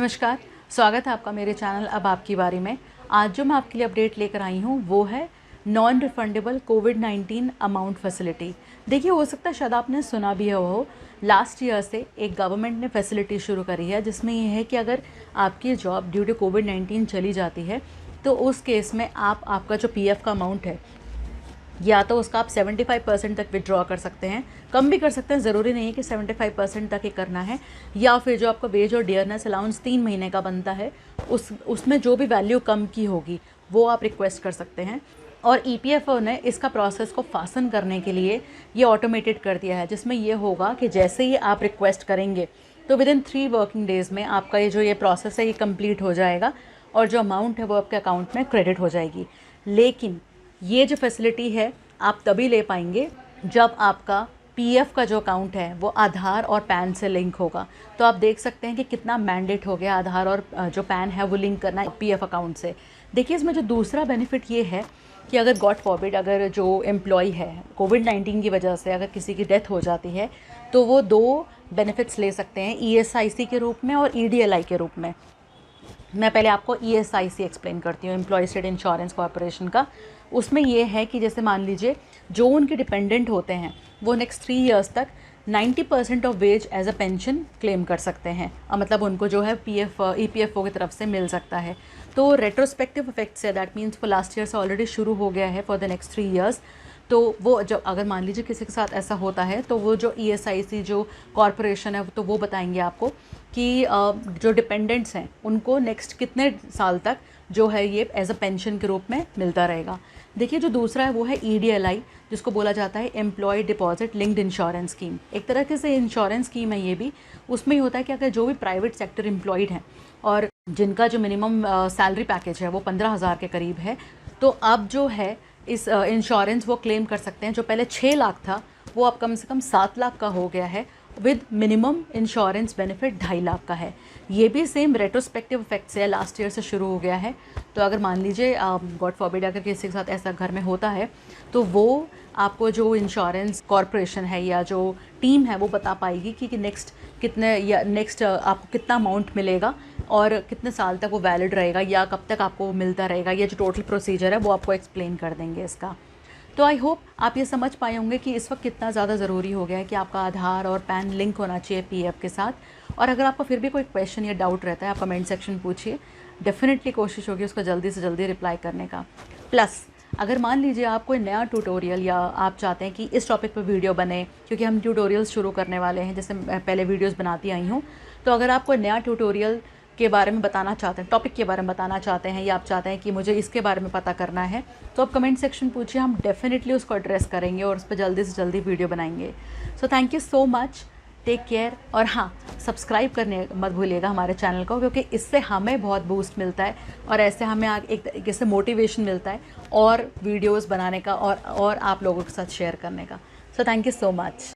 नमस्कार, स्वागत है आपका मेरे चैनल अब आपकी बारी में। आज जो मैं आपके लिए अपडेट लेकर आई हूँ वो है नॉन रिफंडेबल कोविड-19 अमाउंट फैसिलिटी। देखिए, हो सकता है शायद आपने सुना भी हो, लास्ट ईयर से एक गवर्नमेंट ने फैसिलिटी शुरू करी है जिसमें ये है कि अगर आपकी जॉब ड्यू टू कोविड-19 चली जाती है तो उस केस में आपका जो पीएफ का अमाउंट है या तो उसका आप 75% तक विड्रॉ कर सकते हैं, कम भी कर सकते हैं, ज़रूरी नहीं है कि 75% तक ही करना है। या फिर जो आपका वेज और डियरनेस अलाउंस 3 महीने का बनता है उसमें जो भी वैल्यू कम की होगी वो आप रिक्वेस्ट कर सकते हैं। और ईपीएफओ ने इसका प्रोसेस को फासन करने के लिए ये ऑटोमेटेड कर दिया है, जिसमें ये होगा कि जैसे ही आप रिक्वेस्ट करेंगे तो विद इन 3 वर्किंग डेज़ में आपका ये प्रोसेस है ये कंप्लीट हो जाएगा और जो अमाउंट है वो आपके अकाउंट में क्रेडिट हो जाएगी। लेकिन ये जो फैसिलिटी है आप तभी ले पाएंगे जब आपका पीएफ का जो अकाउंट है वो आधार और पैन से लिंक होगा। तो आप देख सकते हैं कि कितना मैंडेट हो गया आधार और जो पैन है वो लिंक करना पीएफ अकाउंट से। देखिए, इसमें जो दूसरा बेनिफिट ये है कि अगर गॉड फॉरबिड अगर जो एम्प्लॉय है कोविड-19 की वजह से अगर किसी की डेथ हो जाती है तो वो 2 बेनिफिट्स ले सकते हैं, ईएसआईसी के रूप में और ईडीएलआई के रूप में। मैं पहले आपको ईएसआईसी एक्सप्लेन करती हूँ, एम्प्लॉय स्टेट इंश्योरेंस कॉर्पोरेशन का। उसमें ये है कि जैसे मान लीजिए जो उनके डिपेंडेंट होते हैं वो नेक्स्ट 3 इयर्स तक 90% of wage as a pension claim कर सकते हैं, मतलब उनको जो है ईपीएफओ की तरफ से मिल सकता है। तो रेट्रोस्पेक्टिव इफेक्ट से, that means for last year से ऑलरेडी शुरू हो गया है फॉर द नेक्स्ट 3 इयर्स। तो वो जब अगर मान लीजिए किसी के साथ ऐसा होता है तो वो जो ईएसआईसी जो कॉर्पोरेशन है तो वो बताएंगे आपको कि जो डिपेंडेंट्स हैं उनको नेक्स्ट कितने साल तक जो है ये एज अ पेंशन के रूप में मिलता रहेगा। देखिए, जो दूसरा है वो है ईडीएलआई, जिसको बोला जाता है employ deposit linked insurance scheme. एक तरह से इंश्योरेंस स्कीम है ये भी। उसमें ये होता है कि अगर जो भी प्राइवेट सेक्टर एम्प्लॉयड हैं और जिनका जो मिनिमम सैलरी पैकेज है वो 15,000 के करीब है, तो अब जो है इस इंश्योरेंस वो क्लेम कर सकते हैं। जो पहले 6 लाख था वो अब कम से कम 7 लाख का हो गया है with minimum insurance benefit 2.5 lakh का है। ये भी सेम रेट्रोस्पेक्टिव इफेक्ट से लास्ट ईयर से शुरू हो गया है। तो अगर मान लीजिए गॉड फॉरबिड अगर किसी के साथ ऐसा घर में होता है तो वो आपको जो इंश्योरेंस कॉर्पोरेशन है या जो टीम है वो बता पाएगी कि नेक्स्ट कितने या नेक्स्ट आपको कितना अमाउंट मिलेगा और कितने साल तक वो वैलिड रहेगा या कब तक आपको वो मिलता रहेगा। ये जो टोटल प्रोसीजर है वो आपको एक्सप्लेन कर देंगे इसका। तो आई होप आप ये समझ पाए होंगे कि इस वक्त कितना ज़्यादा ज़रूरी हो गया है कि आपका आधार और पैन लिंक होना चाहिए पीएफ के साथ। और अगर आपका फिर भी कोई क्वेश्चन या डाउट रहता है आप कमेंट सेक्शन पूछिए, डेफिनेटली कोशिश होगी उसको जल्दी से जल्दी रिप्लाई करने का। प्लस अगर मान लीजिए आप कोई नया ट्यूटोरियल या आप चाहते हैं कि इस टॉपिक पर वीडियो बने, क्योंकि हम ट्यूटोरियल्स शुरू करने वाले हैं, जैसे मैं पहले वीडियोज़ बनाती आई हूँ, तो अगर आप कोई नया ट्यूटोरियल के बारे में बताना चाहते हैं, टॉपिक के बारे में बताना चाहते हैं या आप चाहते हैं कि मुझे इसके बारे में पता करना है, तो आप कमेंट सेक्शन पूछिए, हम डेफिनेटली उसको एड्रेस करेंगे और उस पर जल्दी से जल्दी वीडियो बनाएंगे। So thank you so much, take care. और हाँ, सब्सक्राइब करने मत भूलिएगा हमारे चैनल को, क्योंकि इससे हमें बहुत बूस्ट मिलता है और ऐसे हमें एक तरीके से मोटिवेशन मिलता है और वीडियोज़ बनाने का और आप लोगों के साथ शेयर करने का। सो थैंक यू सो मच।